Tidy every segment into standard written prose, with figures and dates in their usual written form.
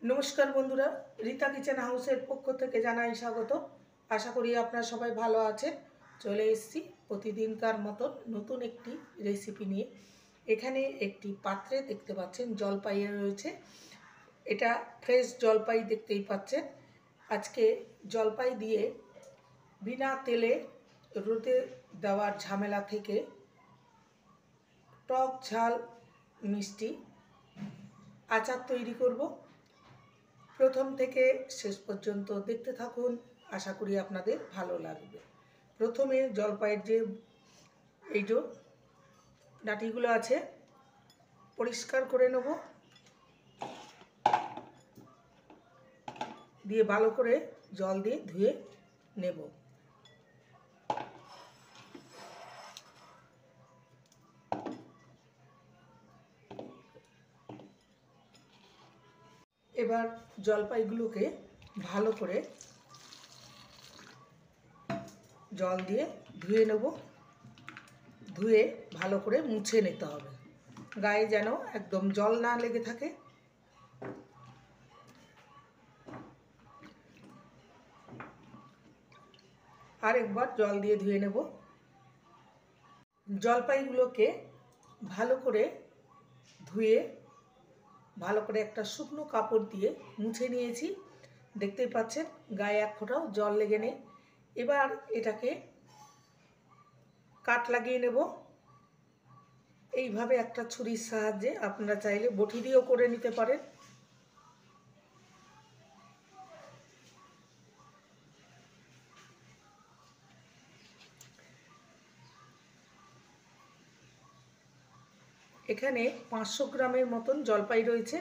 नमस्कार बंधुरा रीता किचेन हाउसের পক্ষ থেকে জানাই স্বাগত। আশা করি আপনারা সবাই ভালো আছেন। চলে এসেছি প্রতিদিনকার মতো নতুন একটি রেসিপি নিয়ে। এখানে একটি পাত্রে দেখতে পাচ্ছেন জলপাই রয়েছে। এটা ফ্রেশ জলপাই দেখতেই পাচ্ছেন। আজকে জলপাই দিয়ে বিনা তেলে রোদে দেওয়ার ঝামেলা থেকে টক ঝাল মিষ্টি আচার তৈরি করব। प्रथम থেকে শেষ পর্যন্ত দেখতে থাকুন, আশা করি আপনাদের ভালো লাগবে। প্রথমে জলপাইয়ের যে এই যে ডাঁটিগুলো আছে পরিষ্কার করে নেব, দিয়ে ভালো করে জল দিয়ে ধুয়ে নেব। এবার জলপাইগুলোকে ভালো করে জল দিয়ে ধুয়ে নেব। ধুয়ে ভালো করে মুছে নিতে হবে, গায়ে যেন একদম জল না লেগে থাকে। আর একবার জল দিয়ে ধুয়ে নেব। জলপাইগুলোকে ভালো করে ধুয়ে ভালো করে একটা শুকনো কাপড় দিয়ে মুছে নিয়েছি। দেখতেই পাচ্ছেন গায়ে এক ফোঁটাও জল লেগে নেই। এবার এটাকে কাট লাগিয়ে নেব। এইভাবে একটা ছুরির সাহায্যে, আপনারা চাইলে বটি দিয়েও করে নিতে পারেন। এখানে 500 গ্রামের মতন জলপাই রয়েছে।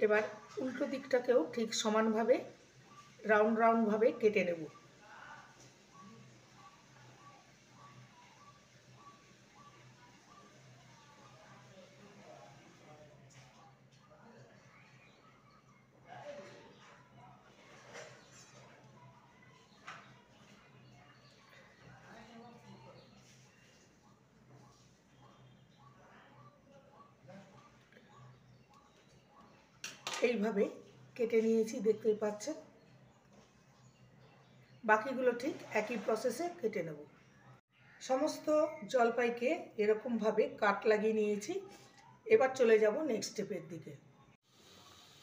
এবার উল্টো দিকটাকেও ঠিক সমানভাবে রাউন্ড রাউন্ড ভাবে কেটে নেব। এইভাবে কেটে নিয়েছি, দেখতেই পাচ্ছেন। বাকিগুলো ঠিক একই প্রসেসে কেটে নেব। সমস্ত জলপাইকে এরকমভাবে কাট লাগিয়ে নিয়েছি। এবার চলে যাব নেক্সট স্টেপের দিকে।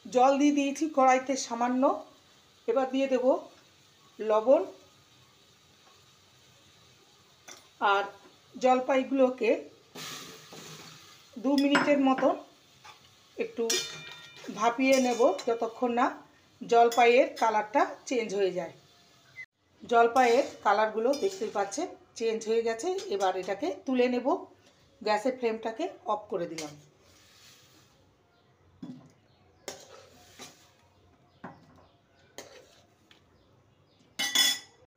জল দিয়ে দিয়েছি কড়াইতে সামান্য। এবার দিয়ে দেব লবণ আর জলপাইগুলোকে 2 মিনিটের মতো একটু ভাপিয়ে নেব, যতক্ষণ না জলপাইয়ের কালারটা চেঞ্জ হয়ে যায়। জলপাইয়ের কালারগুলো দেখতেই পাচ্ছেন চেঞ্জ হয়ে গেছে। এবার এটাকে তুলে নেব। গ্যাসের ফ্লেমটাকে অফ করে দিলাম।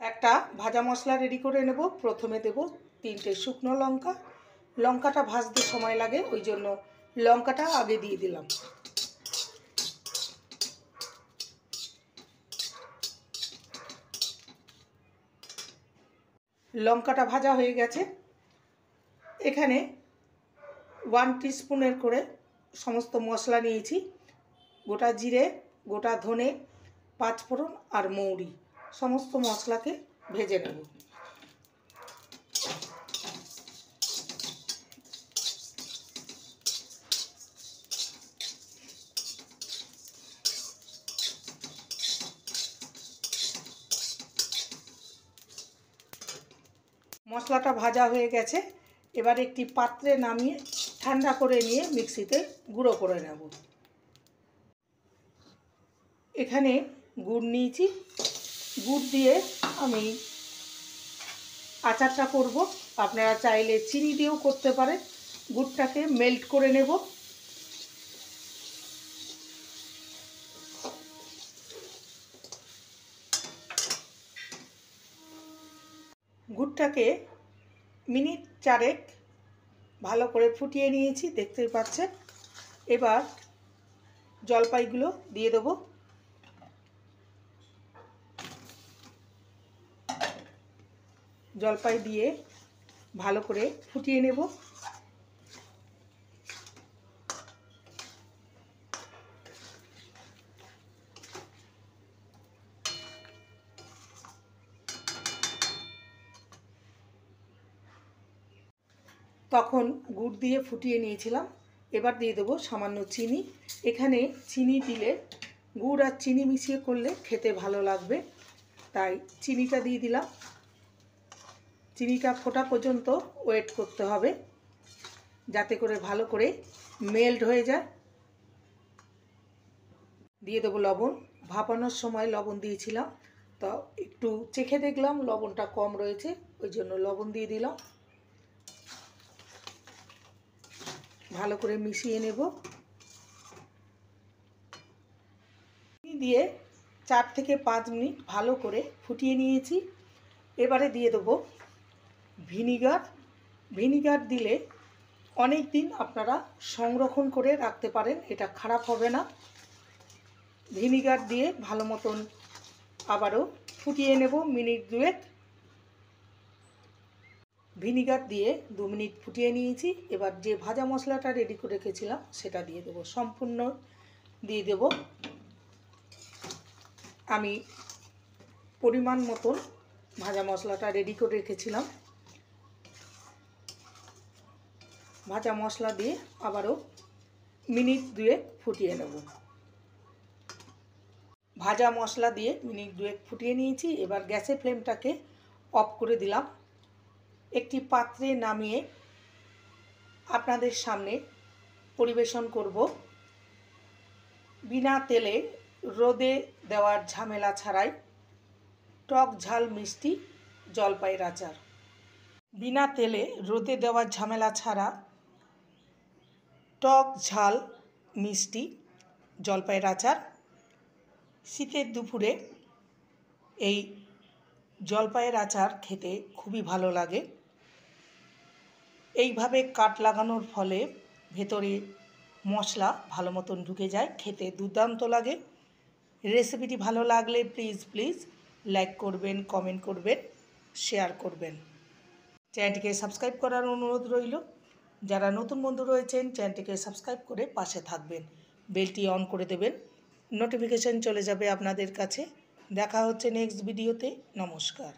একটা ভাজা মশলা রেডি করে নেব। প্রথমে দেব 3টে শুকনো লঙ্কা। লঙ্কাটা ভাজতে সময় লাগে, ওই জন্য লঙ্কাটা আগে দিয়ে দিলাম। লঙ্কাটা ভাজা হয়ে গেছে। এখানে 1 টিস্পুনের করে সমস্ত মশলা নিয়েছি। গোটা জিরে, গোটা ধনে, 5 ফোড়ন আর মৌরি, সমস্ত মশলাকে ভেজে নেব। মশলাটা ভাজা হয়ে গেছে। এবার একটি পাত্রে নামিয়ে ঠান্ডা করে নিয়ে মিক্সিতে গুঁড়ো করে নেব। এখানে গুড় নিয়েছি। গুড় দিয়ে আমি আচারটা করব। আপনারা চাইলে চিনি দিয়েও করতে পারেন। গুড়টাকে মেল্ট করে নেব। গুড়টাকে মিনিট 4 ভালো করে ফুটিয়ে নিয়েছি, দেখতেই পাচ্ছেন। এবার জলপাইগুলো দিয়ে দেবো। জলপাই দিয়ে ভালো করে ফুটিয়ে নেব। তখন গুড় দিয়ে ফুটিয়ে নিয়েছিলাম। এবার দিয়ে দেবো সামান্য চিনি। এখানে চিনি দিলে গুড় আর চিনি মিশিয়ে করলে খেতে ভালো লাগবে, তাই চিনিটা দিয়ে দিলাম। চিনিটা ফোটা পর্যন্ত ওয়েট করতে হবে যাতে করে ভালো করে মেল্ট হয়ে যায়। দিয়ে দেবো লবণ। ভাপানোর সময় লবণ দিয়েছিলাম, তো একটু চেখে দেখলাম লবণটা কম রয়েছে, ওই জন্য লবণ দিয়ে দিলাম। ভালো করে মিশিয়ে নেব। দিয়ে 4 থেকে 5 মিনিট ভালো করে ফুটিয়ে নিয়েছি। এবারে দিয়ে দেবো ভিনিগার। ভিনিগার দিলে অনেক দিন আপনারা সংরক্ষণ করে রাখতে পারেন, এটা খারাপ হবে না। ভিনিগার দিয়ে ভালো মতন আবারও ফুটিয়ে নেব মিনিট 2। ভিনিগার দিয়ে 2 মিনিট ফুটিয়ে নিয়েছি। এবার যে ভাজা মশলাটা রেডি করে রেখেছিলাম সেটা দিয়ে দেবো, সম্পূর্ণ দিয়ে দেব। আমি পরিমাণ মতন ভাজা মশলাটা রেডি করে রেখেছিলাম। ভাজা মশলা দিয়ে আবারও মিনিট 2 ফুটিয়ে নেব। ভাজা মশলা দিয়ে মিনিট 2 ফুটিয়ে নিয়েছি। এবার গ্যাসের ফ্লেমটাকে অফ করে দিলাম। একটি পাত্রে নামিয়ে আপনাদের সামনে পরিবেশন করব বিনা তেলে রোদে দেওয়ার ঝামেলা ছাড়াই টক ঝাল মিষ্টি জলপাইয়ের আচার। বিনা তেলে রোদে দেওয়ার ঝামেলা ছাড়া টক ঝাল মিষ্টি জলপাইয়ের আচার। শীতের দুপুরে এই জলপাইয়ের আচার খেতে খুবই ভালো লাগে। এইভাবে কাট লাগানোর ফলে ভেতরে মশলা ভালো মতন ঢুকে যায়, খেতে দুর্দান্ত লাগে। রেসিপিটি ভালো লাগলে প্লিজ লাইক করবেন, কমেন্ট করবেন, শেয়ার করবেন। চ্যানেলটিকে সাবস্ক্রাইব করার অনুরোধ রইল। যারা নতুন বন্ধু রয়েছেন চ্যানেলটিকে সাবস্ক্রাইব করে পাশে থাকবেন, বেলটি অন করে দেবেন, নোটিফিকেশন চলে যাবে আপনাদের কাছে। দেখা হচ্ছে নেক্সট ভিডিওতে। নমস্কার।